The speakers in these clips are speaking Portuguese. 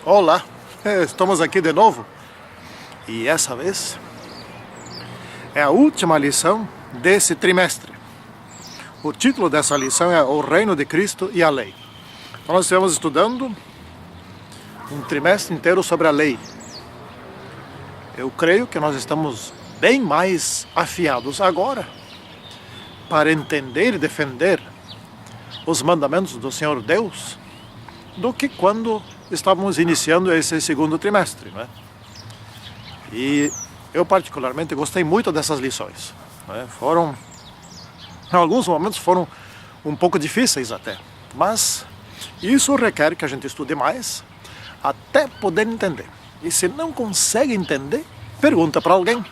Olá, estamos aqui de novo e essa vez é a última lição desse trimestre. O título dessa lição é O Reino de Cristo e a Lei. Então nós estivemos estudando um trimestre inteiro sobre a lei. Eu creio que nós estamos bem mais afiados agora para entender e defender os mandamentos do Senhor Deus do que quando estávamos iniciando esse segundo trimestre, né? E eu particularmente gostei muito dessas lições, né? Em alguns momentos foram um pouco difíceis até, mas isso requer que a gente estude mais até poder entender. E se não consegue entender, pergunta para alguém.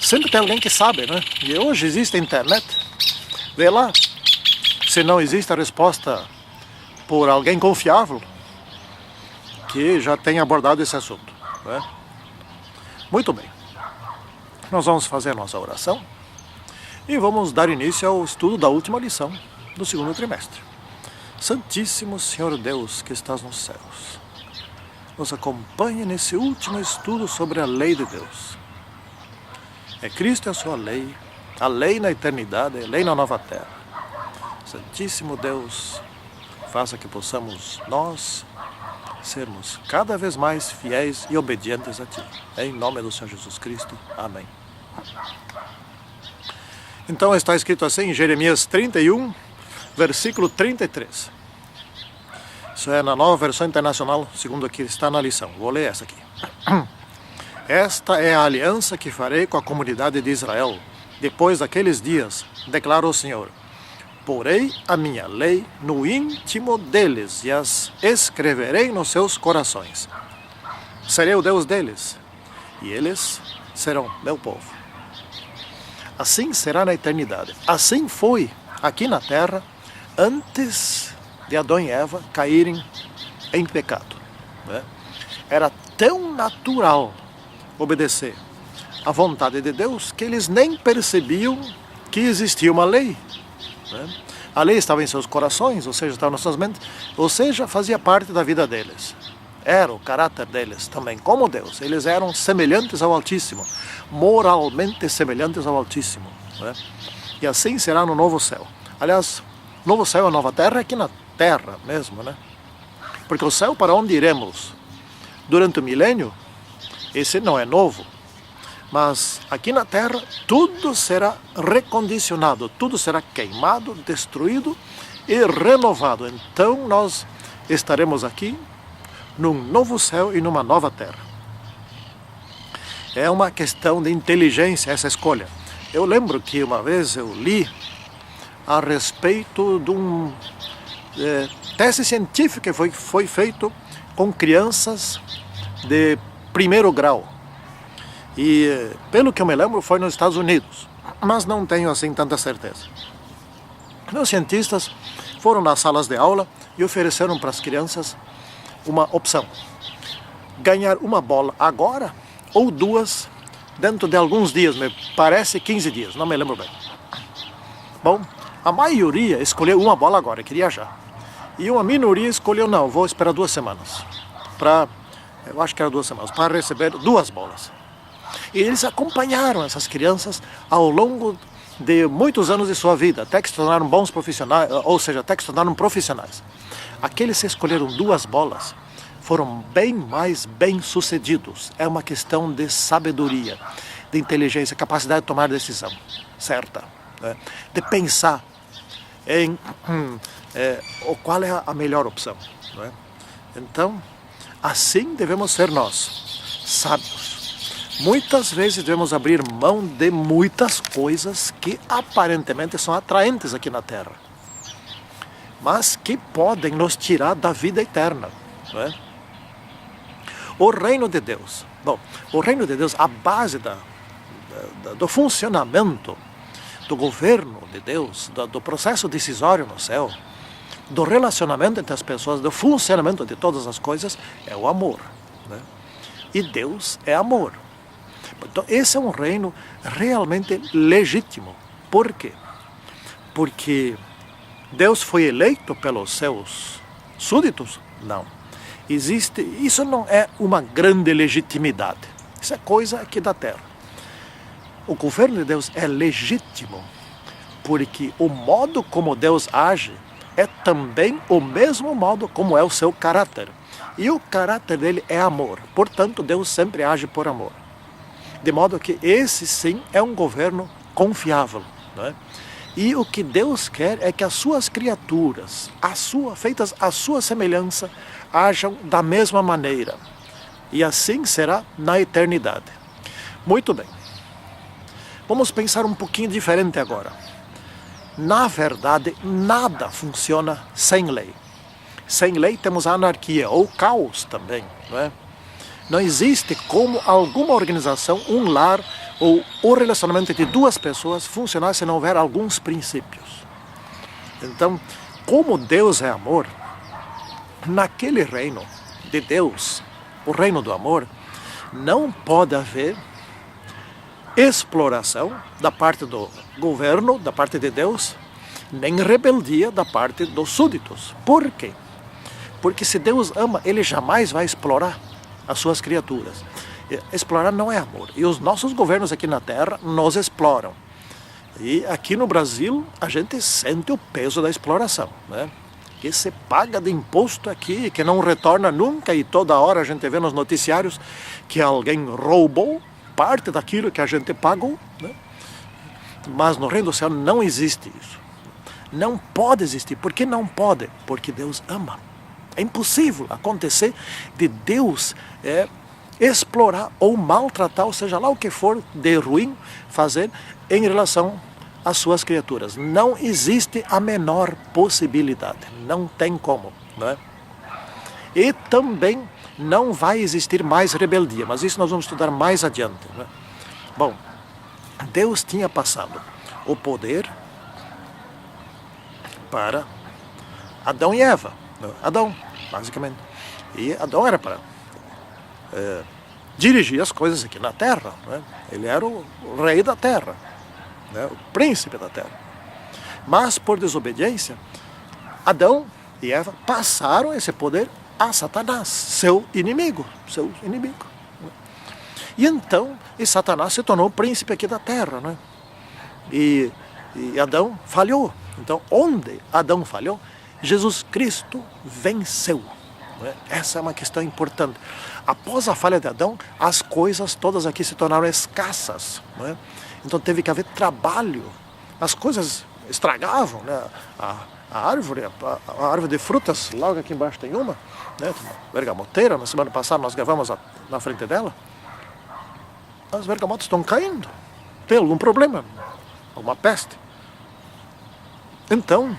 Sempre tem alguém que sabe, né? E hoje existe a internet. Vê lá, se não existe a resposta por alguém confiável que já tenha abordado esse assunto, né? Muito bem, nós vamos fazer a nossa oração e vamos dar início ao estudo da última lição do segundo trimestre. Santíssimo Senhor Deus que estás nos céus, nos acompanhe nesse último estudo sobre a lei de Deus. É Cristo a sua lei, a lei na eternidade, a lei na nova terra. Santíssimo Deus, faça que possamos nós sermos cada vez mais fiéis e obedientes a Ti. Em nome do Senhor Jesus Cristo. Amém. Então está escrito assim em Jeremias 31, versículo 33. Isso é na Nova Versão Internacional, segundo aqui está na lição. Vou ler essa aqui. Esta é a aliança que farei com a comunidade de Israel depois daqueles dias, declara o Senhor. Porei a minha lei no íntimo deles e as escreverei nos seus corações. Serei o Deus deles e eles serão meu povo. Assim será na eternidade. Assim foi aqui na terra antes de Adão e Eva caírem em pecado, né? Era tão natural obedecer à vontade de Deus que eles nem percebiam que existia uma lei, né? A lei estava em seus corações, ou seja, estava nas suas mentes, ou seja, fazia parte da vida deles. Era o caráter deles também, como Deus. Eles eram semelhantes ao Altíssimo, moralmente semelhantes ao Altíssimo, né? E assim será no novo céu. Aliás, novo céu e nova terra é aqui na terra mesmo, né? Porque o céu para onde iremos durante o milênio, esse não é novo. Mas aqui na terra tudo será recondicionado, tudo será queimado, destruído e renovado. Então nós estaremos aqui num novo céu e numa nova terra. É uma questão de inteligência essa escolha. Eu lembro que uma vez eu li a respeito de um teste científico que foi feito com crianças de primeiro grau. E, pelo que eu me lembro, foi nos Estados Unidos, mas não tenho assim tanta certeza. Os cientistas foram nas salas de aula e ofereceram para as crianças uma opção: ganhar uma bola agora ou duas dentro de alguns dias, me parece 15 dias, não me lembro bem. Bom, a maioria escolheu uma bola agora, queria já. E uma minoria escolheu, não, vou esperar 2 semanas, eu acho que era 2 semanas, para receber 2 bolas. E eles acompanharam essas crianças ao longo de muitos anos de sua vida, até que se tornaram bons profissionais, ou seja, até que se tornaram profissionais. Aqueles que escolheram 2 bolas foram bem mais bem-sucedidos. É uma questão de sabedoria, de inteligência, capacidade de tomar decisão certa, né? De pensar em qual é a melhor opção, né? Então, assim devemos ser nós, sábios. Muitas vezes devemos abrir mão de muitas coisas que aparentemente são atraentes aqui na Terra, mas que podem nos tirar da vida eterna, não é? O reino de Deus. Bom, o reino de Deus, a base do funcionamento do governo de Deus, do processo decisório no céu, do relacionamento entre as pessoas, do funcionamento de todas as coisas, é o amor, né? E Deus é amor. Então, esse é um reino realmente legítimo. Por quê? Porque Deus foi eleito pelos seus súditos? Não. existe, isso não é uma grande legitimidade. Isso é coisa aqui da terra. O governo de Deus é legítimo, porque o modo como Deus age é também o mesmo modo como é o seu caráter. E o caráter dele é amor. Portanto, Deus sempre age por amor. De modo que esse sim é um governo confiável, não é? E o que Deus quer é que as suas criaturas, feitas à sua semelhança, ajam da mesma maneira. E assim será na eternidade. Muito bem. Vamos pensar um pouquinho diferente agora. Na verdade, nada funciona sem lei. Sem lei temos a anarquia, ou caos também, não é? Não existe como alguma organização, um lar ou o relacionamento de duas pessoas funcionar se não houver alguns princípios. Então, como Deus é amor, naquele reino de Deus, o reino do amor, não pode haver exploração da parte do governo, da parte de Deus, nem rebeldia da parte dos súditos. Por quê? Porque se Deus ama, Ele jamais vai explorar as suas criaturas. Explorar não é amor. E os nossos governos aqui na Terra nos exploram. E aqui no Brasil, a gente sente o peso da exploração, né? Que se paga de imposto aqui, que não retorna nunca, e toda hora a gente vê nos noticiários que alguém roubou parte daquilo que a gente pagou, né? Mas no reino do céu não existe isso. Não pode existir. Por que não pode? Porque Deus ama. É impossível acontecer de Deus explorar ou maltratar, ou seja lá o que for de ruim fazer em relação às suas criaturas. Não existe a menor possibilidade. Não tem como, não é? E também não vai existir mais rebeldia, mas isso nós vamos estudar mais adiante, não é? Bom, Deus tinha passado o poder para Adão e Eva. Adão, basicamente. E Adão era para dirigir as coisas aqui na terra, né? Ele era o rei da terra, né? O príncipe da terra. Mas por desobediência, Adão e Eva passaram esse poder a Satanás, seu inimigo. E então, Satanás se tornou o príncipe aqui da terra, né? E Adão falhou. Então, onde Adão falhou, Jesus Cristo venceu. Né? Essa é uma questão importante. Após a falha de Adão, as coisas todas aqui se tornaram escassas. Né? Então teve que haver trabalho. As coisas estragavam, né? A árvore de frutas, logo aqui embaixo tem uma, né? Bergamoteira, na semana passada nós gravamos na frente dela. As bergamotas estão caindo. Tem algum problema, alguma peste. Então,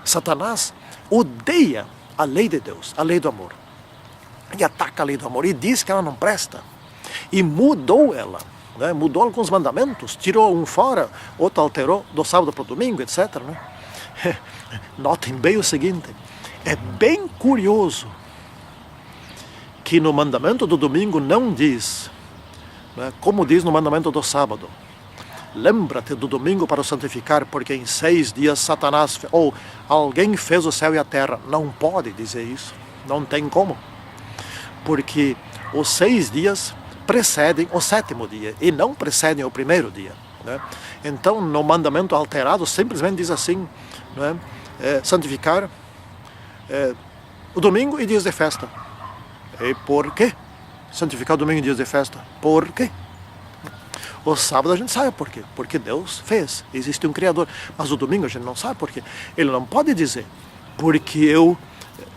Satanás odeia a lei de Deus, a lei do amor. E ataca a lei do amor e diz que ela não presta. E mudou ela, né? Mudou alguns mandamentos, tirou um fora, outro alterou do sábado para o domingo, etc. Né? Notem bem o seguinte, é bem curioso que no mandamento do domingo não diz, né, como diz no mandamento do sábado. Lembra-te do domingo para o santificar, porque em 6 dias Satanás, ou alguém fez o céu e a terra. Não pode dizer isso, não tem como. Porque os 6 dias precedem o 7º dia, e não precedem o 1º dia. Né? Então, no mandamento alterado, simplesmente diz assim, né, santificar o domingo e dias de festa. E por quê? Santificar o domingo e dias de festa. Por quê? O sábado a gente sabe por quê. Porque Deus fez. Existe um Criador. Mas o domingo a gente não sabe por quê. Ele não pode dizer, porque eu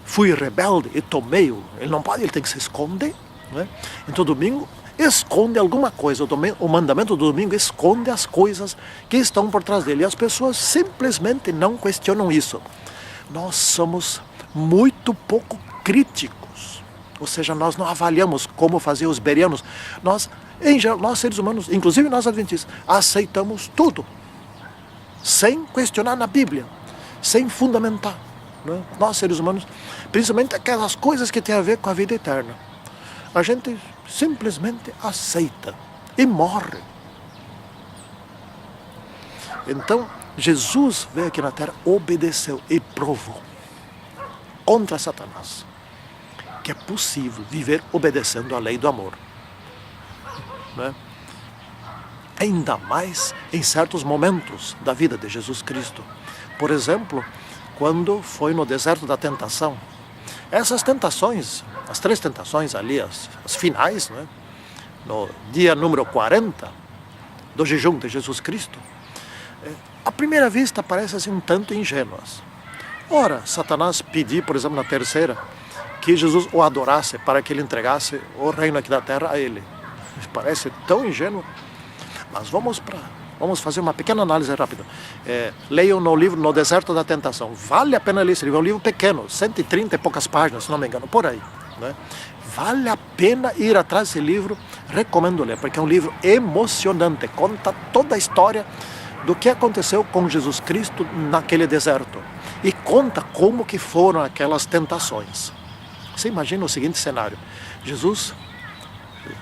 fui rebelde e tomei. Ele não pode, ele tem que se esconder. Né? Então o domingo esconde alguma coisa. O mandamento do domingo esconde as coisas que estão por trás dele. E as pessoas simplesmente não questionam isso. Nós somos muito pouco críticos. Ou seja, nós não avaliamos como faziam os berianos. Nós seres humanos, inclusive nós adventistas, aceitamos tudo, sem questionar na Bíblia, sem fundamentar. Né? Nós seres humanos, principalmente aquelas coisas que têm a ver com a vida eterna, a gente simplesmente aceita e morre. Então, Jesus veio aqui na terra, obedeceu e provou contra Satanás. que é possível viver obedecendo à lei do amor. Né? Ainda mais em certos momentos da vida de Jesus Cristo. Por exemplo, quando foi no deserto da tentação. Essas tentações, as 3 tentações ali, as finais, né? No dia número 40 do jejum de Jesus Cristo, à primeira vista parecem assim um tanto ingênuas. Ora, Satanás pediu, por exemplo, na terceira, que Jesus o adorasse para que ele entregasse o reino aqui da terra a ele. Parece tão ingênuo. Mas vamos fazer uma pequena análise rápida. Leiam no livro No Deserto da Tentação. Vale a pena ler esse livro. É um livro pequeno, 130 e poucas páginas, se não me engano, por aí. Né? Vale a pena ir atrás desse livro. Recomendo ler, porque é um livro emocionante. Conta toda a história do que aconteceu com Jesus Cristo naquele deserto. E conta como que foram aquelas tentações. Você imagina o seguinte cenário. Jesus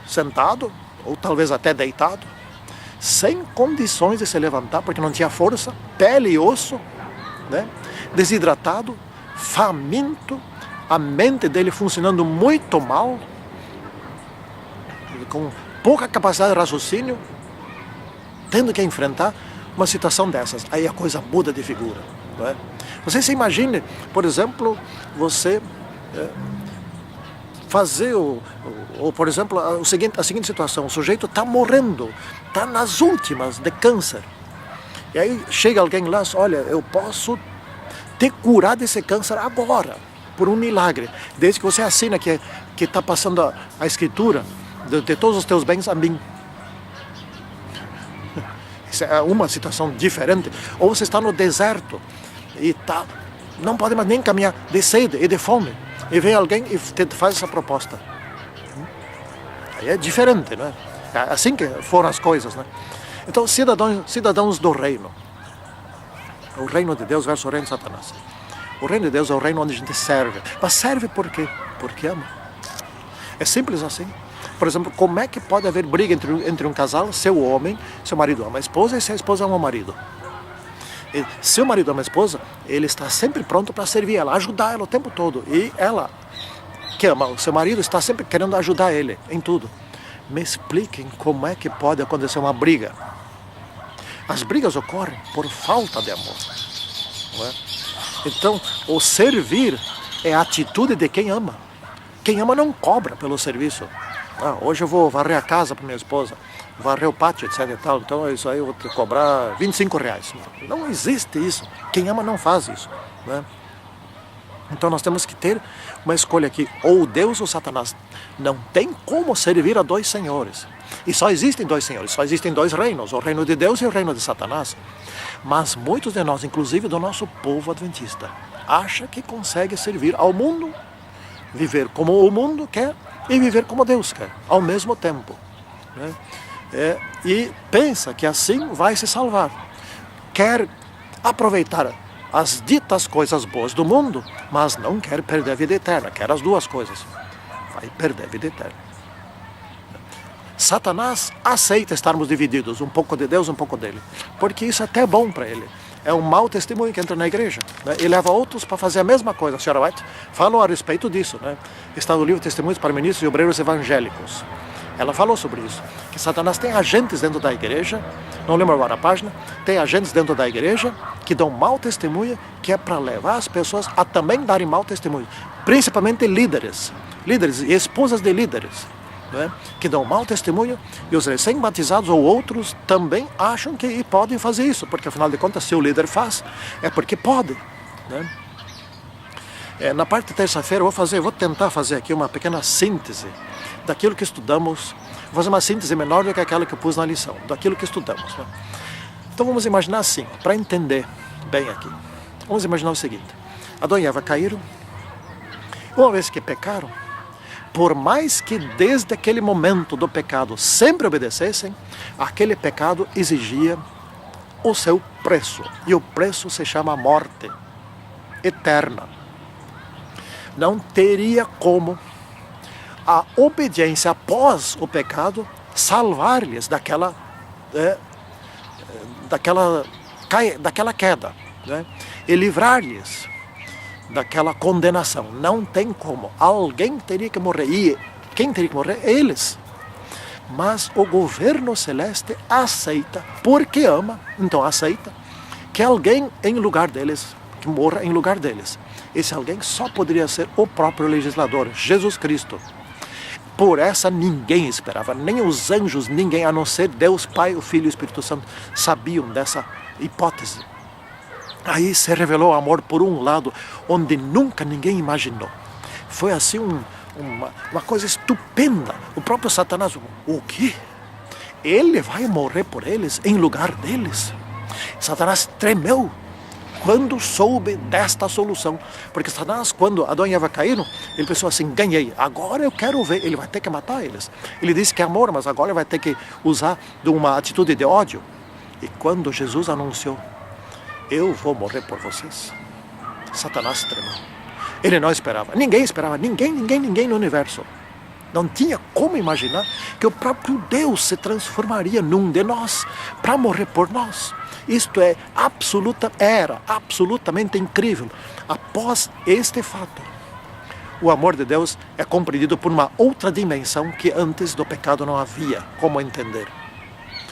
sentado, ou talvez até deitado, sem condições de se levantar, porque não tinha força, pele e osso, né? Desidratado, faminto, a mente dele funcionando muito mal, com pouca capacidade de raciocínio, tendo que enfrentar uma situação dessas. Aí a coisa muda de figura. Não é? Você se imagine, por exemplo, você fazer, por exemplo, a seguinte situação: o sujeito está morrendo, está nas últimas de câncer. E aí chega alguém lá e diz: olha, eu posso te curar desse câncer agora, por um milagre, desde que você assina que está passando a escritura de todos os teus bens a mim. Isso é uma situação diferente. Ou você está no deserto e não pode mais nem caminhar, de sede e de fome, e vem alguém e te faz essa proposta. Aí é diferente, não é? É assim que foram as coisas, né? Então, cidadãos do reino. O reino de Deus versus o reino de Satanás. O reino de Deus é o reino onde a gente serve. Mas serve por quê? Porque ama. É simples assim. Por exemplo, como é que pode haver briga entre um casal se o homem, seu marido ama a esposa e se a esposa ama o marido? E, se o marido ama a esposa, ele está sempre pronto para servir ela, ajudar ela o tempo todo. E ela, que ama o seu marido, está sempre querendo ajudar ele em tudo. Me expliquem como é que pode acontecer uma briga. As brigas ocorrem por falta de amor. Não é? Então, o servir é a atitude de quem ama. Quem ama não cobra pelo serviço. Hoje eu vou varrer a casa para minha esposa, varrer o pátio, etc e tal, então isso aí eu vou te cobrar R$25. Não existe isso. Quem ama não faz isso. Né? Então nós temos que ter uma escolha aqui, ou Deus ou Satanás. Não tem como servir a dois senhores. E só existem dois senhores, só existem dois reinos, o reino de Deus e o reino de Satanás. Mas muitos de nós, inclusive do nosso povo adventista, acham que consegue servir ao mundo, viver como o mundo quer e viver como Deus quer, ao mesmo tempo. Né? E pensa que assim vai se salvar. Quer aproveitar as ditas coisas boas do mundo, mas não quer perder a vida eterna, quer as duas coisas. Vai perder a vida eterna. Satanás aceita estarmos divididos, um pouco de Deus, um pouco dele, porque isso é até bom para ele. É um mau testemunho que entra na igreja, né? E leva outros para fazer a mesma coisa. A senhora White falou a respeito disso, né? Está no livro Testemunhos para Ministros e Obreiros Evangélicos. Ela falou sobre isso, que Satanás tem agentes dentro da igreja, não lembro agora a página, tem agentes dentro da igreja que dão mau testemunho, que é para levar as pessoas a também darem mau testemunho, principalmente líderes e esposas de líderes, né, que dão mau testemunho, e os recém-batizados ou outros também acham que podem fazer isso, porque afinal de contas, se o líder faz, é porque pode. Né? Na parte de terça-feira eu vou tentar fazer aqui uma pequena síntese daquilo que estudamos. Vou fazer uma síntese menor do que aquela que eu pus na lição, daquilo que estudamos. Né? Então vamos imaginar assim, para entender bem aqui. Vamos imaginar o seguinte: Adão e Eva caíram. Uma vez que pecaram, por mais que desde aquele momento do pecado sempre obedecessem, aquele pecado exigia o seu preço. E o preço se chama morte eterna. Não teria como a obediência após o pecado salvar-lhes daquela queda, né? E livrar-lhes daquela condenação. Não tem como. Alguém teria que morrer. E quem teria que morrer? Eles. Mas o governo celeste aceita, porque ama, então aceita, que alguém em lugar deles, que morra em lugar deles. Esse alguém só poderia ser o próprio legislador, Jesus Cristo. Por essa ninguém esperava, nem os anjos, ninguém, a não ser Deus, Pai, o Filho e o Espírito Santo, sabiam dessa hipótese. Aí se revelou o amor por um lado, onde nunca ninguém imaginou. Foi assim uma coisa estupenda. O próprio Satanás, o quê? Ele vai morrer por eles, em lugar deles? Satanás tremeu quando soube desta solução. Porque Satanás, quando Adão e Eva caíram, ele pensou assim, ganhei, agora eu quero ver, ele vai ter que matar eles. Ele disse que é amor, mas agora ele vai ter que usar de uma atitude de ódio. E quando Jesus anunciou, eu vou morrer por vocês, Satanás tremeu. Ele não esperava, ninguém no universo. Não tinha como imaginar que o próprio Deus se transformaria num de nós para morrer por nós. Isto era absolutamente incrível. Após este fato, o amor de Deus é compreendido por uma outra dimensão que antes do pecado não havia como entender.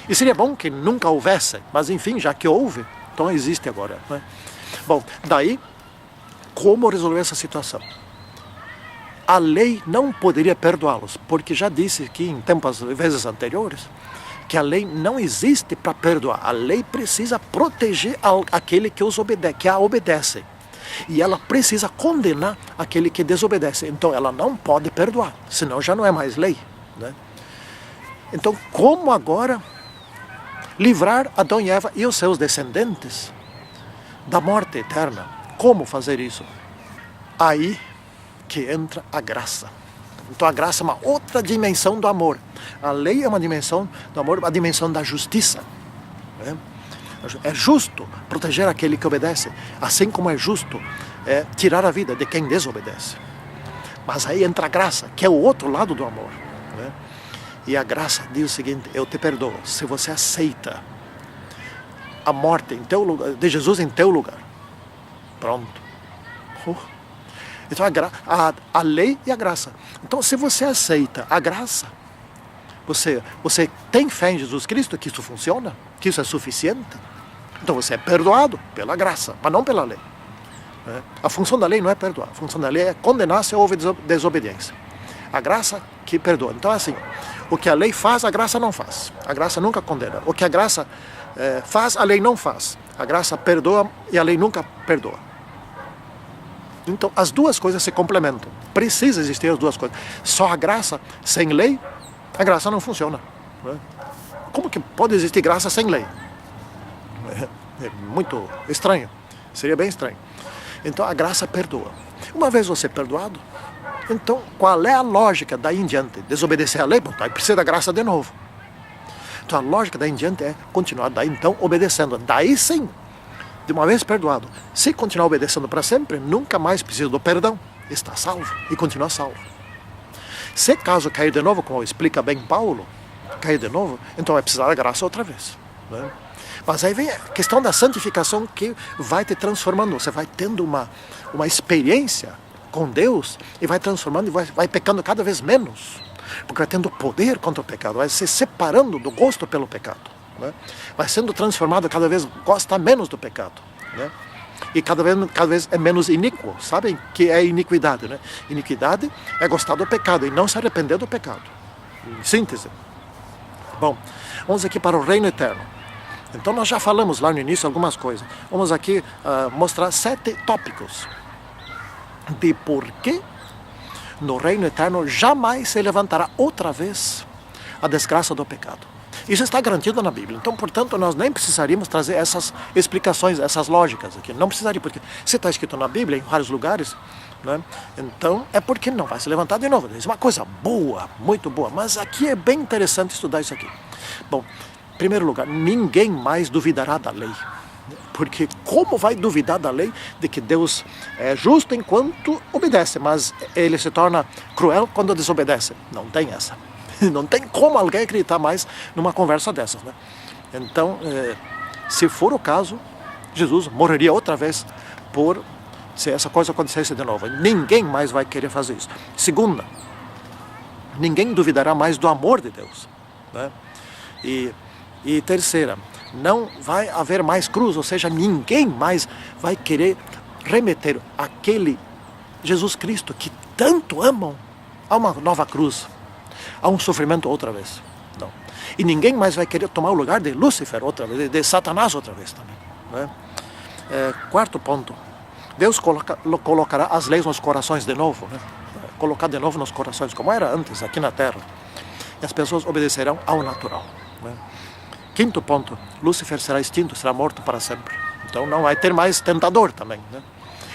E seria bom que nunca houvesse, mas enfim, já que houve, então existe agora, né? Bom, daí, como resolver essa situação? A lei não poderia perdoá-los, porque já disse aqui em vezes anteriores, que a lei não existe para perdoar. A lei precisa proteger aquele que a obedece. E ela precisa condenar aquele que desobedece. Então ela não pode perdoar, senão já não é mais lei, né? Então como agora livrar Adão e Eva e os seus descendentes da morte eterna? Como fazer isso? Aí que entra a graça. Então a graça é uma outra dimensão do amor. A lei é uma dimensão do amor, uma dimensão da justiça, né? É justo proteger aquele que obedece, assim como é justo tirar a vida de quem desobedece. Mas aí entra a graça, que é o outro lado do amor, né? E a graça diz o seguinte, eu te perdoo, se você aceita a morte em teu lugar, de Jesus em teu lugar. Pronto. Então a lei e a graça. Então se você aceita a graça, você tem fé em Jesus Cristo, que isso funciona, que isso é suficiente, então você é perdoado pela graça, mas não pela lei. A função da lei não é perdoar, a função da lei é condenar se houve desobediência. A graça que perdoa. Então é assim, o que a lei faz, a graça não faz. A graça nunca condena. O que a graça faz, a lei não faz. A graça perdoa e a lei nunca perdoa. Então as duas coisas se complementam. Precisa existir as duas coisas. Só a graça sem lei, a graça não funciona, né? Como que pode existir graça sem lei? É muito estranho. Seria bem estranho. Então a graça perdoa. Uma vez você perdoado, então qual é a lógica daí em diante? Desobedecer a lei? Bom, aí precisa da graça de novo. Então a lógica daí em diante é continuar daí então obedecendo. Daí sim, de uma vez perdoado, se continuar obedecendo para sempre, nunca mais precisa do perdão. Está salvo e continua salvo. Se caso cair de novo, como explica bem Paulo, cair de novo, então vai precisar da graça outra vez, né? Mas aí vem a questão da santificação que vai te transformando. Você vai tendo uma experiência com Deus e vai transformando e vai pecando cada vez menos. Porque vai tendo poder contra o pecado, vai se separando do gosto pelo pecado, né? Vai sendo transformado, cada vez gosta menos do pecado, né? E cada vez é menos iníquo. Sabem que é iniquidade, né? Iniquidade é gostar do pecado e não se arrepender do pecado. Em síntese. Bom, vamos aqui para o reino eterno. Então nós já falamos lá no início algumas coisas. Vamos aqui mostrar 7 tópicos de por que no reino eterno jamais se levantará outra vez a desgraça do pecado. Isso está garantido na Bíblia. Então, portanto, nós nem precisaríamos trazer essas explicações, essas lógicas aqui. Não precisaria, porque se está escrito na Bíblia, em vários lugares, né? Então é porque não vai se levantar de novo. Isso é uma coisa boa, muito boa. Mas aqui é bem interessante estudar isso aqui. Bom, em primeiro lugar, ninguém mais duvidará da lei. Porque como vai duvidar da lei de que Deus é justo enquanto obedece, mas ele se torna cruel quando desobedece? Não tem essa. Não tem como alguém acreditar mais numa conversa dessas, né? Então, se for o caso, Jesus morreria outra vez por se essa coisa acontecesse de novo. Ninguém mais vai querer fazer isso. Segunda, ninguém duvidará mais do amor de Deus, né? E terceira, não vai haver mais cruz, ou seja, ninguém mais vai querer remeter aquele Jesus Cristo que tanto amam a uma nova cruz, a um sofrimento outra vez. Não. E ninguém mais vai querer tomar o lugar de Lúcifer outra vez, de Satanás outra vez também, né? Quarto ponto, Deus colocará as leis nos corações de novo, né? Colocar de novo nos corações, como era antes aqui na terra, e as pessoas obedecerão ao natural, né? Quinto ponto, Lúcifer será extinto, será morto para sempre. Então não vai ter mais tentador também, né?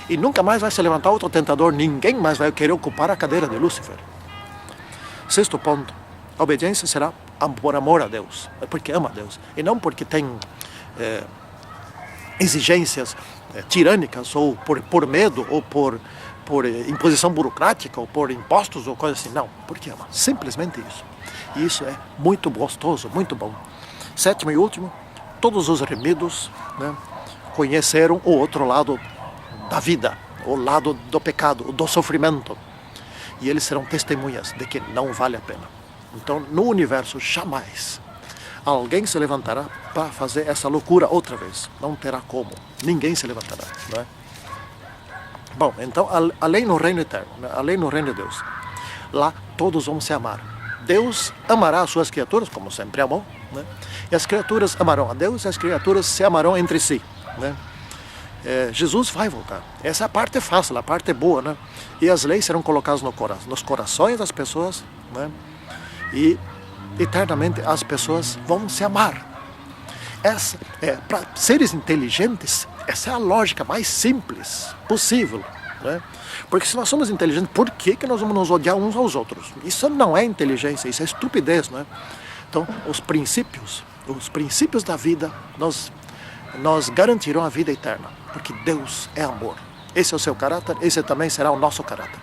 E nunca mais vai se levantar outro tentador, ninguém mais vai querer ocupar a cadeira de Lúcifer. Sexto ponto, a obediência será por amor a Deus, é porque ama a Deus, e não porque tem exigências tirânicas, ou por medo, ou por imposição burocrática, ou por impostos, ou coisa assim. Não, porque ama, simplesmente isso. E isso é muito gostoso, muito bom. Sétimo e último, todos os remidos, né, conheceram o outro lado da vida, o lado do pecado, do sofrimento. E eles serão testemunhas de que não vale a pena. Então, no universo, jamais alguém se levantará para fazer essa loucura outra vez. Não terá como. Ninguém se levantará, não é? Bom, então, além no reino eterno, né, além no reino de Deus, lá todos vão se amar. Deus amará as suas criaturas, como sempre amou, né? E as criaturas amarão a Deus, e as criaturas se amarão entre si, né? Jesus vai voltar. Essa é a parte fácil, a parte boa, né? E as leis serão colocadas nos corações das pessoas, né? E eternamente as pessoas vão se amar. Para seres inteligentes, essa é a lógica mais simples possível, né? Porque se nós somos inteligentes, por que nós vamos nos odiar uns aos outros? Isso não é inteligência, isso é estupidez, né? Então, os princípios da vida nos garantirão a vida eterna, porque Deus é amor. Esse é o seu caráter, esse também será o nosso caráter.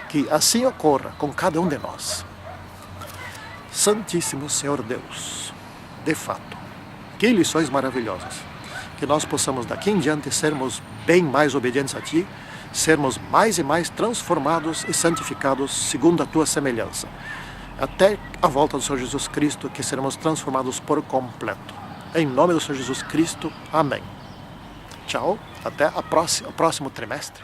Que assim ocorra com cada um de nós. Santíssimo Senhor Deus, de fato, que lições maravilhosas. Que nós possamos daqui em diante sermos bem mais obedientes a Ti, sermos mais e mais transformados e santificados segundo a Tua semelhança. Até a volta do Senhor Jesus Cristo, que seremos transformados por completo. Em nome do Senhor Jesus Cristo, amém. Tchau, até o próximo trimestre.